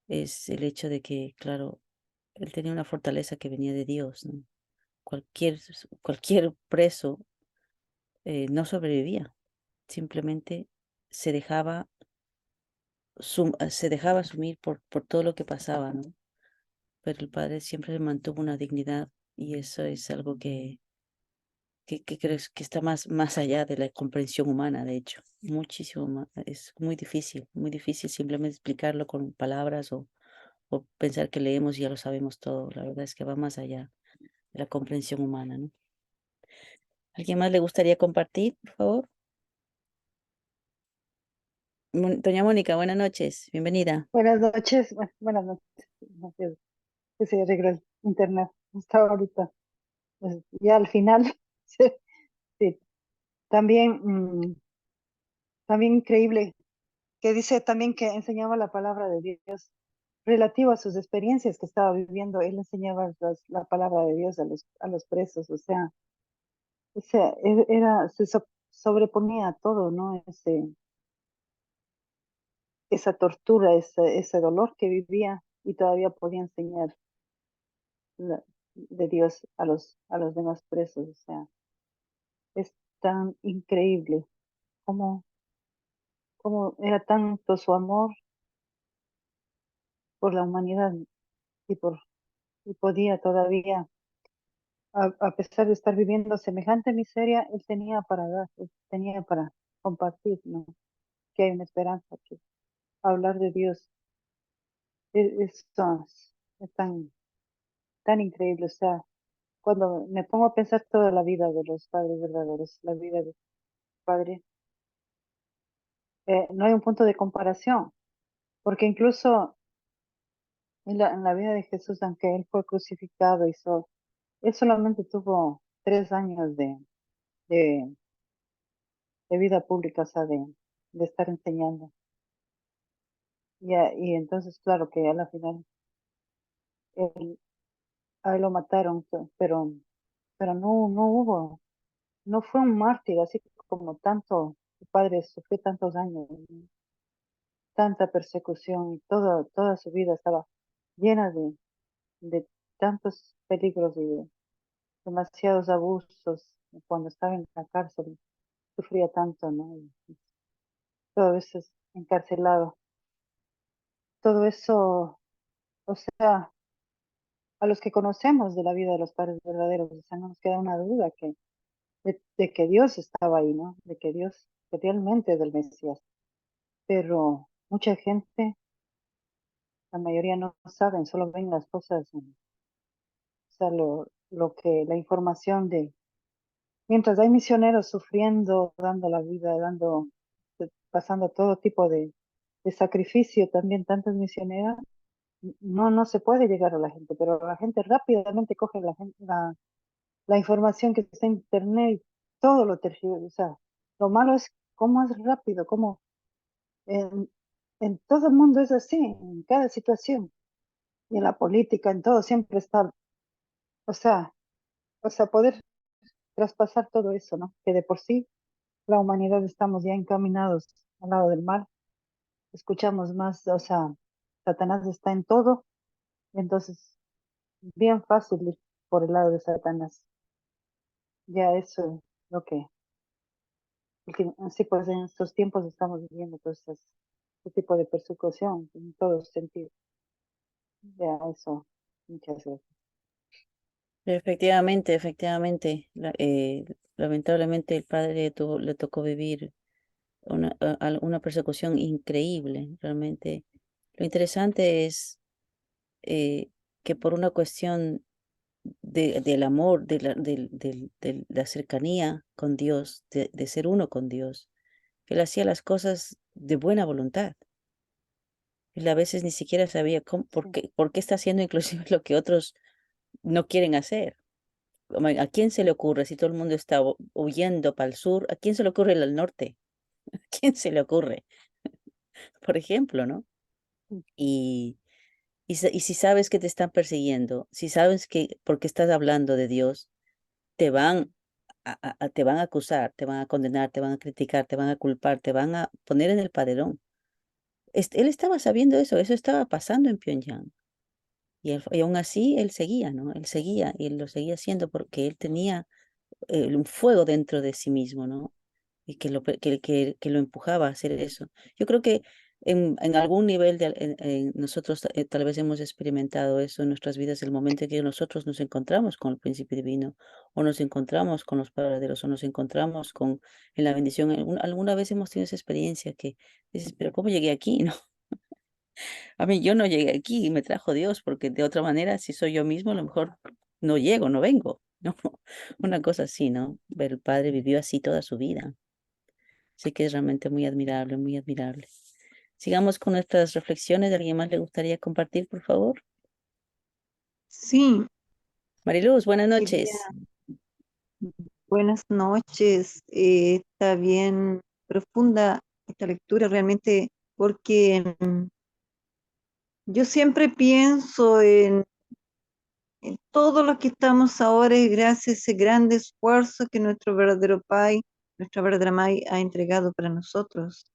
es el hecho de que, claro, él tenía una fortaleza que venía de Dios, ¿no? Cualquier preso no sobrevivía, simplemente se dejaba, se dejaba asumir por todo lo que pasaba, ¿no? Pero el Padre siempre mantuvo una dignidad y eso es algo que creo que está más allá de la comprensión humana, de hecho, muchísimo más. Es muy difícil simplemente explicarlo con palabras o pensar que leemos y ya lo sabemos todo. La verdad es que va más allá de la comprensión humana, ¿no? ¿Alguien más le gustaría compartir, por favor? Doña Mónica, buenas noches, bienvenida. Buenas noches, buenas noches. Gracias, que se arregló el internet. Estaba ahorita, pues, ya al final. Sí, sí. También, también increíble, que dice también que enseñaba la palabra de Dios relativo a sus experiencias que estaba viviendo. Él enseñaba la palabra de Dios a los presos, o sea, sobreponía a todo, ¿no? Esa tortura, ese dolor que vivía y todavía podía enseñar de Dios a los demás presos. O sea, es tan increíble cómo era tanto su amor por la humanidad y, y podía todavía, a pesar de estar viviendo semejante miseria, él tenía para dar, él tenía para compartir, ¿no? Que hay una esperanza, que hablar de Dios es tan increíble. O sea, cuando me pongo a pensar toda la vida de los padres verdaderos, la vida del padre, no hay un punto de comparación, porque incluso en la vida de Jesús, aunque él fue crucificado, él solamente tuvo 3 años de, de vida pública, o sea, de estar enseñando. Y entonces, claro que a la final él- a él lo mataron, pero no hubo, no fue un mártir, así como tanto, su padre sufrió tantos años, ¿no? Tanta persecución y toda su vida estaba llena de tantos peligros y de demasiados abusos. Cuando estaba en la cárcel sufría tanto, ¿no? Y todo eso es encarcelado. Todo eso, o sea, a los que conocemos de la vida de los padres verdaderos, o sea, no nos queda una duda de que Dios estaba ahí, ¿no? De que Dios que realmente es el Mesías. Pero mucha gente, la mayoría no saben, solo ven las cosas, o sea, la información mientras hay misioneros sufriendo, dando la vida, pasando todo tipo de sacrificio, también tantas misioneras, no se puede llegar a la gente, pero la gente rápidamente coge la información que está en internet y todo lo tergiversa. O sea, lo malo es cómo es rápido, cómo en, en todo el mundo es así, en cada situación, y en la política, en todo, siempre está, o sea, poder traspasar todo eso, ¿no? Que de por sí la humanidad estamos ya encaminados al lado del mal, escuchamos más, o sea, Satanás está en todo, entonces bien fácil ir por el lado de Satanás. Ya eso es así pues en estos tiempos estamos viviendo todo este tipo de persecución en todos sentidos. Ya eso, muchas gracias. Efectivamente, efectivamente. Lamentablemente el padre le tocó vivir una persecución increíble, realmente. Lo interesante es eh, que por una cuestión del amor, de la cercanía con Dios, de ser uno con Dios, él hacía las cosas de buena voluntad. Él a veces ni siquiera sabía Sí, por qué está haciendo inclusive lo que otros no quieren hacer. ¿A quién se le ocurre si todo el mundo está huyendo para el sur? ¿A quién se le ocurre ir al norte? quién se le ocurre? Por ejemplo, ¿no? Mm. Y si sabes que te están persiguiendo, si sabes que porque estás hablando de Dios, te van te van a acusar, te van a condenar, te van a criticar, te van a culpar, te van a poner en el paredón. Él estaba sabiendo eso estaba pasando en Pyongyang. Y aún así él seguía, ¿no? Él seguía y él lo seguía haciendo porque él tenía un fuego dentro de sí mismo, ¿no? Y que lo empujaba a hacer eso. Yo creo que en algún nivel nosotros tal vez hemos experimentado eso en nuestras vidas, el momento en que nosotros nos encontramos con el principio divino, o nos encontramos con los paraderos, o nos encontramos en la bendición. Alguna vez hemos tenido esa experiencia que dices, pero ¿cómo llegué aquí? ¿No? A mí yo no llegué aquí y me trajo Dios, porque de otra manera, si soy yo mismo, a lo mejor no llego, no vengo, ¿no? Una cosa así, ¿no? Pero el Padre vivió así toda su vida. Así que es realmente muy admirable, muy admirable. Sigamos con nuestras reflexiones. ¿Alguien más le gustaría compartir, por favor? Sí, Mariluz, buenas quería, noches. buenas noches. Está bien profunda esta lectura realmente porque yo siempre pienso en todo lo que estamos ahora y gracias a ese grande esfuerzo que nuestro verdadero Pai, nuestra verdadera Mai ha entregado para nosotros.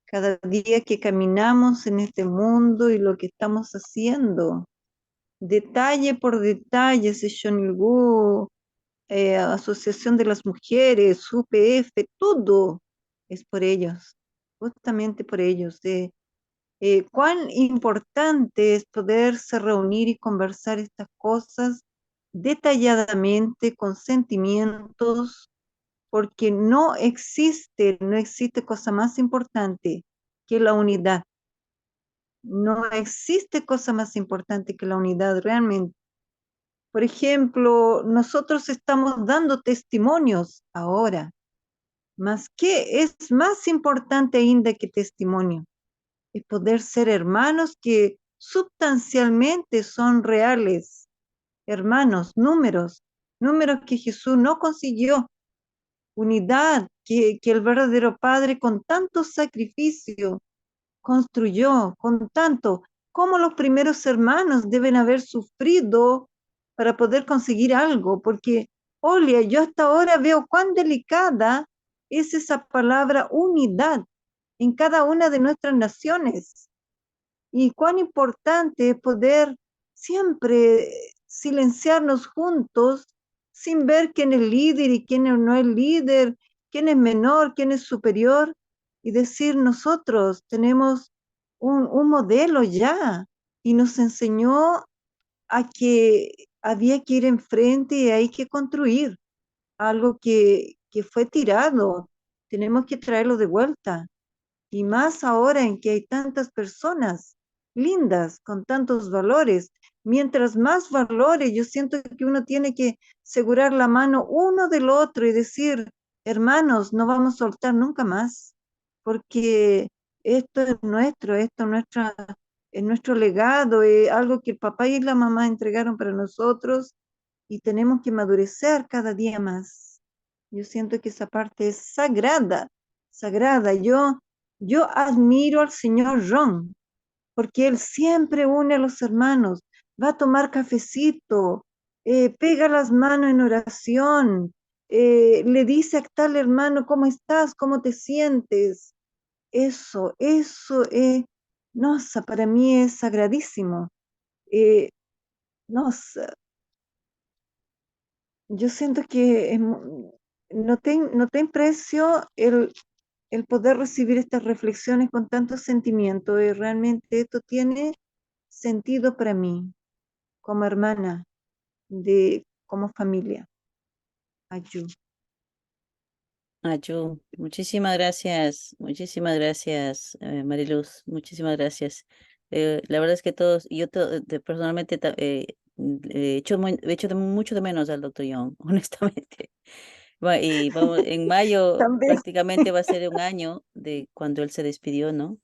Cada día que caminamos en este mundo y lo que estamos haciendo, detalle por detalle, Seshonilgu, Asociación de las Mujeres, UPF, todo es por ellos, justamente por ellos. Cuán importante es poderse reunir y conversar estas cosas detalladamente, con sentimientos, porque no existe cosa más importante que la unidad. No existe cosa más importante que la unidad realmente. Por ejemplo, nosotros estamos dando testimonios ahora, mas ¿qué es más importante ainda que testimonio? Es poder ser hermanos que sustancialmente son reales, hermanos, números que Jesús no consiguió, unidad que el verdadero Padre con tanto sacrificio construyó con tanto, como los primeros hermanos deben haber sufrido para poder conseguir algo, porque, oye, yo hasta ahora veo cuán delicada es esa palabra unidad en cada una de nuestras naciones y cuán importante es poder siempre silenciarnos juntos sin ver quién es líder y quién no es líder, quién es menor, quién es superior, y decir nosotros tenemos un modelo ya y nos enseñó a que había que ir enfrente y hay que construir algo que fue tirado, tenemos que traerlo de vuelta. Y más ahora en que hay tantas personas lindas con tantos valores. Mientras más valores, yo siento que uno tiene que asegurar la mano uno del otro y decir, hermanos, no vamos a soltar nunca más, porque esto es nuestro legado, es algo que el papá y la mamá entregaron para nosotros y tenemos que madurecer cada día más. Yo siento que esa parte es sagrada, sagrada. Yo admiro al señor Ron, porque él siempre une a los hermanos, va a tomar cafecito, pega las manos en oración, le dice a tal hermano, ¿cómo estás? ¿Cómo te sientes? Eso es, no, para mí es sagradísimo. Eh, no, yo siento que no te precio el poder recibir estas reflexiones con tanto sentimiento y realmente esto tiene sentido para mí como hermana, como familia. Ayú. Ayu, muchísimas gracias, Mariluz, muchísimas gracias. La verdad es que todos, personalmente he hecho mucho de menos al doctor Young, honestamente. Y vamos, en mayo También. prácticamente va a ser un año de cuando él se despidió, ¿no?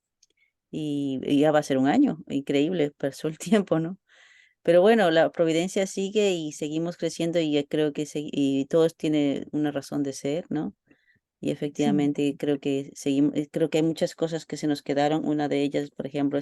Y ya va a ser un año, increíble, pasó el tiempo, ¿no? Pero bueno, la providencia sigue y seguimos creciendo y creo que y todos tienen una razón de ser, ¿no? Y efectivamente creo que hay muchas cosas que se nos quedaron. Una de ellas, por ejemplo,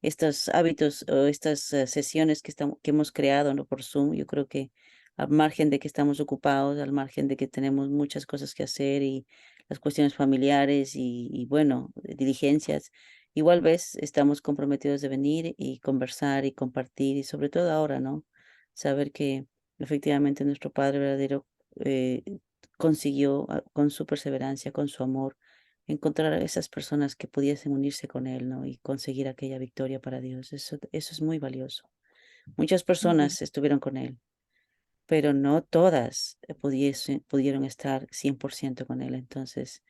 estos hábitos o estas sesiones que hemos creado, ¿no? Por Zoom. Yo creo que al margen de que estamos ocupados, al margen de que tenemos muchas cosas que hacer y las cuestiones familiares y bueno, diligencias, igual ves, estamos comprometidos de venir y conversar y compartir y sobre todo ahora, ¿no? Saber que efectivamente nuestro Padre verdadero eh, consiguió con su perseverancia, con su amor, encontrar a esas personas que pudiesen unirse con él, ¿no? Y conseguir aquella victoria para Dios. Eso es muy valioso. Muchas personas estuvieron con él, pero no todas pudieron estar 100% con él. Entonces,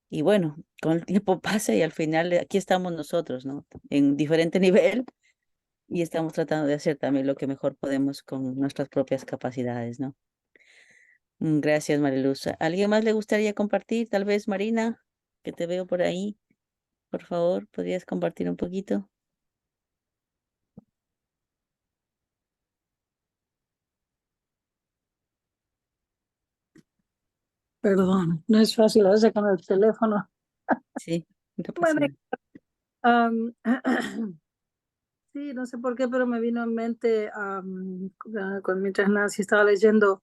y bueno, con el tiempo pasa y al final aquí estamos nosotros, ¿no? En diferente nivel y estamos tratando de hacer también lo que mejor podemos con nuestras propias capacidades, ¿no? Gracias, Mariluz. ¿Alguien más le gustaría compartir? Tal vez Marina, que te veo por ahí. Por favor, ¿podrías compartir un poquito? Perdón, no es fácil a veces con el teléfono. Sí, no pasa Bueno, nada. am, sí, no sé por qué, pero me vino en mente mientras Nancy estaba leyendo,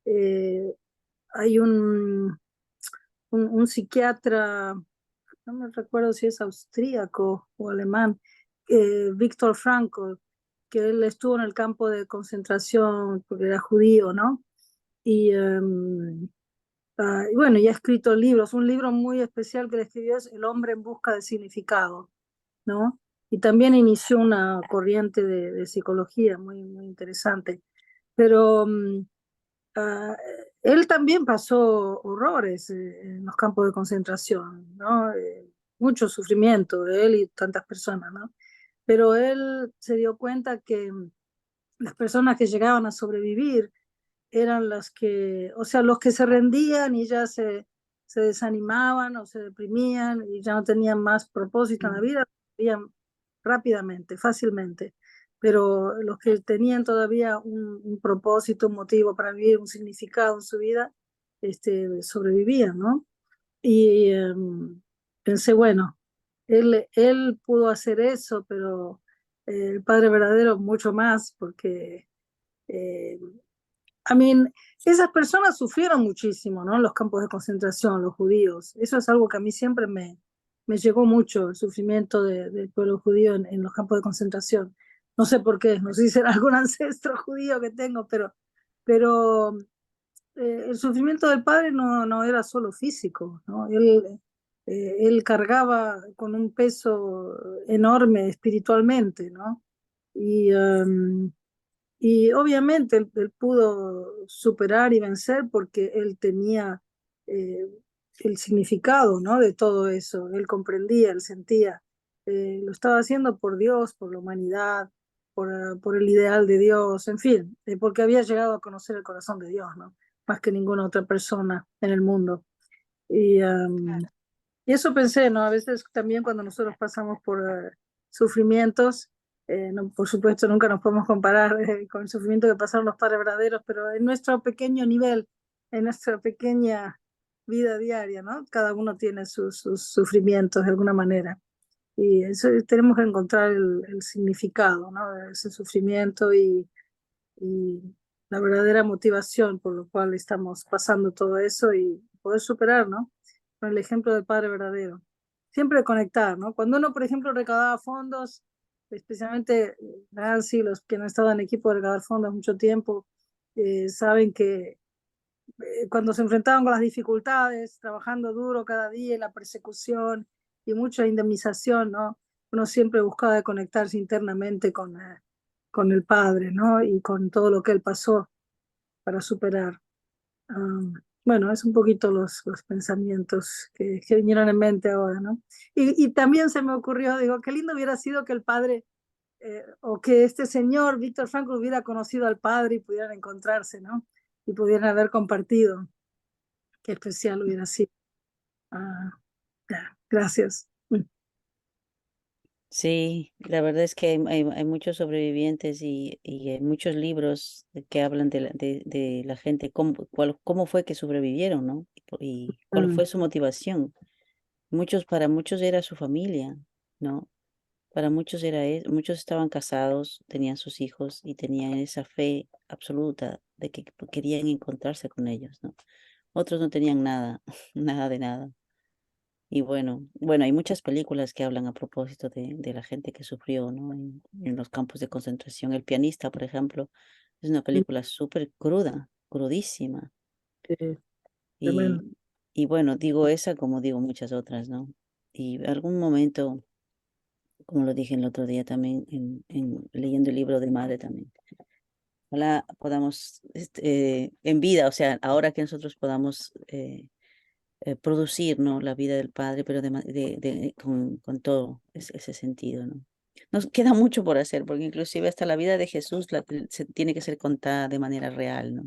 eh, hay un psiquiatra, no me recuerdo si es austríaco o alemán, Viktor Frankl, que él estuvo en el campo de concentración porque era judío, ¿no? Y y bueno, y ha escrito libros. Un libro muy especial que le escribió es El hombre en busca de significado, ¿no? Y también inició una corriente de psicología muy, muy interesante. Pero ah, él también pasó horrores en los campos de concentración, ¿no? Mucho sufrimiento de él y tantas personas, ¿no? Pero él se dio cuenta que las personas que llegaban a sobrevivir eran las que, o sea, los que se rendían y ya se desanimaban o se deprimían y ya no tenían más propósito en la vida, morían rápidamente, fácilmente. Pero los que tenían todavía un propósito, un motivo para vivir, un significado en su vida, sobrevivían, ¿no? Y pensé, bueno, él pudo hacer eso, pero el Padre verdadero mucho más, porque eh, I mean, esas personas sufrieron muchísimo, ¿no? En los campos de concentración, los judíos. Eso es algo que a mí siempre me llegó mucho, el sufrimiento del pueblo judío en los campos de concentración. No sé por qué, no sé si será algún ancestro judío que tengo, pero el sufrimiento del padre no era solo físico, ¿no? Él cargaba con un peso enorme espiritualmente, ¿no? Y y obviamente él pudo superar y vencer porque él tenía eh, el significado, ¿no? De todo eso. Él comprendía, él sentía. Lo estaba haciendo por Dios, por la humanidad, por el ideal de Dios, en fin, porque había llegado a conocer el corazón de Dios, ¿no? Más que ninguna otra persona en el mundo. Y, y eso pensé, ¿no? A veces también cuando nosotros pasamos por sufrimientos, por supuesto nunca nos podemos comparar con el sufrimiento que pasaron los padres verdaderos, pero en nuestro pequeño nivel, en nuestra pequeña vida diaria, ¿no? Cada uno tiene sus sufrimientos de alguna manera. Y eso tenemos que encontrar el significado, ¿no? De ese sufrimiento y la verdadera motivación por lo cual estamos pasando todo eso y poder superar, ¿no? Con el ejemplo del Padre verdadero. Siempre conectar, ¿no? Cuando uno, por ejemplo, recaudaba fondos, especialmente Nancy, los que han estado en equipo de recaudar fondos mucho tiempo, saben que cuando se enfrentaban con las dificultades, trabajando duro cada día, la persecución y mucha indemnización, ¿no? Uno siempre buscaba conectarse internamente con el Padre, ¿no? Y con todo lo que él pasó para superar. Bueno, es un poquito los pensamientos que vinieron en mente ahora, ¿no? Y también se me ocurrió, digo, qué lindo hubiera sido que el padre, o que este señor, Víctor Frankl, hubiera conocido al padre y pudieran encontrarse, ¿no? Y pudieran haber compartido. Qué especial hubiera sido. Ah, ya, gracias. Sí, la verdad es que hay muchos sobrevivientes y hay muchos libros que hablan de la gente, cómo fue que sobrevivieron, ¿no? Y cuál Mm, fue su motivación. Para muchos era su familia, ¿no? Para muchos muchos estaban casados, tenían sus hijos y tenían esa fe absoluta de que querían encontrarse con ellos, ¿no? Otros no tenían nada, nada de nada. Y bueno, hay muchas películas que hablan a propósito de la gente que sufrió, ¿no? En los campos de concentración. El pianista, por ejemplo, es una mm, película súper cruda, crudísima. sí, tremendo. Y bueno, digo esa como digo muchas otras, ¿no? Y algún momento, como lo dije el otro día también, leyendo el libro de madre también. Ojalá podamos, en vida, o sea, ahora que nosotros podamos producir, ¿no? La vida del Padre, pero con todo ese sentido, ¿no? Nos queda mucho por hacer, porque inclusive hasta la vida de Jesús se tiene que ser contada de manera real, ¿no?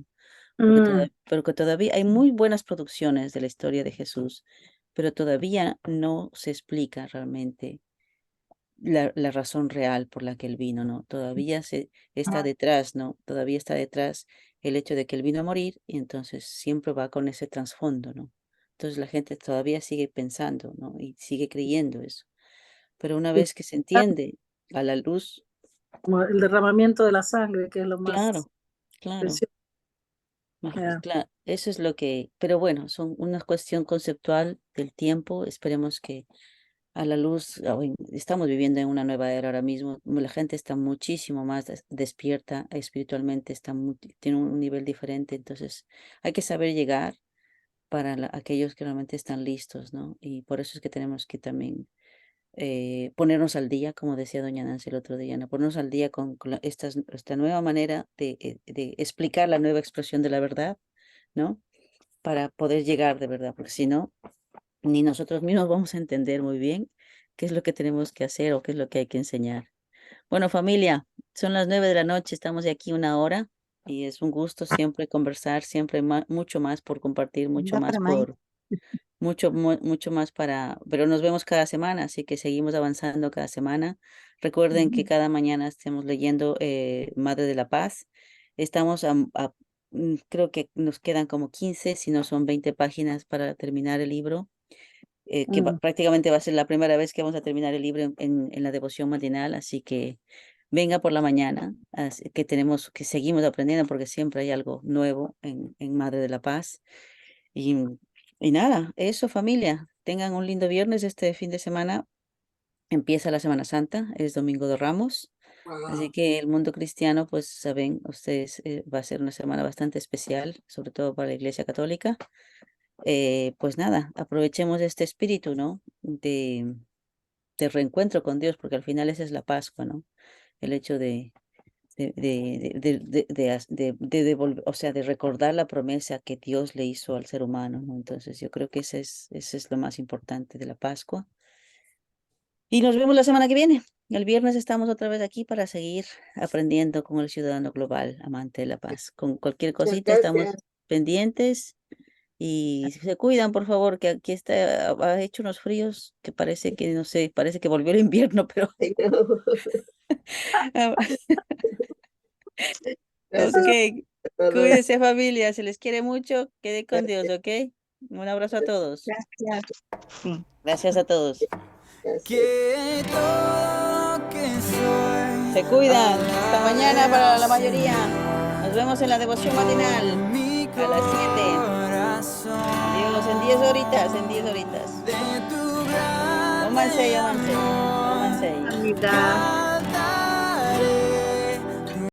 Mm, Porque todavía hay muy buenas producciones de la historia de Jesús, pero todavía no se explica realmente la razón real por la que él vino, ¿no? Todavía está detrás, ¿no? Todavía está detrás el hecho de que él vino a morir y entonces siempre va con ese trasfondo, ¿no? Entonces la gente todavía sigue pensando, ¿no? Y sigue creyendo eso. Pero una y vez que se entiende a la luz, como el derramamiento de la sangre, que es lo más claro, claro, precioso. Ya. claro, eso es lo que, pero bueno, son una cuestión conceptual del tiempo. Esperemos que a la luz, hoy estamos viviendo en una nueva era ahora mismo, la gente está muchísimo más despierta espiritualmente, tiene un nivel diferente, entonces hay que saber llegar para aquellos que realmente están listos, ¿no? Y por eso es que tenemos que también ponernos al día, como decía doña Nancy el otro día, ¿no? Ponernos al día con esta nueva manera de explicar la nueva expresión de la verdad, ¿no? Para poder llegar de verdad, porque si no, ni nosotros mismos vamos a entender muy bien qué es lo que tenemos que hacer o qué es lo que hay que enseñar. Bueno, familia, son las 9 de la noche, estamos de aquí una hora y es un gusto siempre conversar, siempre mucho más por compartir, mucho Da más para más. mucho más pero nos vemos cada semana, así que seguimos avanzando cada semana. Recuerden que Ujú. cada mañana estemos leyendo Madre de la Paz. Estamos creo que nos quedan como 15, si no son 20 páginas para terminar el libro Mm. prácticamente va a ser la primera vez que vamos a terminar el libro en la devoción matinal, así que venga por la mañana, que seguimos aprendiendo porque siempre hay algo nuevo en Madre de la Paz. Y, y nada, eso familia, tengan un lindo viernes este fin de semana. Empieza la Semana Santa, es Domingo de Ramos. Así Wow. que el mundo cristiano, pues saben ustedes, va a ser una semana bastante especial, sobre todo para la Iglesia Católica. Pues nada, aprovechemos este espíritu, ¿no? De reencuentro con Dios, porque al final esa es la Pascua, ¿no? El hecho de devolver, o sea, de recordar la promesa que Dios le hizo al ser humano, ¿no? Entonces yo creo que ese es lo más importante de la Pascua. Y nos vemos la semana que viene. El viernes estamos otra vez aquí para seguir aprendiendo con el ciudadano global, amante de la paz. Con cualquier Muchas cosita gracias. estamos pendientes. Y se cuidan, por favor, que aquí ha hecho unos fríos que parece que, no sé, parece que volvió el invierno, pero Ay, no. ok, Gracias por todo. cuídense familia, se les quiere mucho, quede con Dios, ¿ok? Un abrazo a todos. Gracias. Sí. Gracias a todos. Gracias. Que todo lo que soy Se cuidan. Hasta mañana para la mayoría. Nos adoración vemos en la devoción matinal con mi a las 7. corazón Adiós, en 10 horitas, en 10 horitas. de tu grande Cómanse, amor. cómanse. Navidad.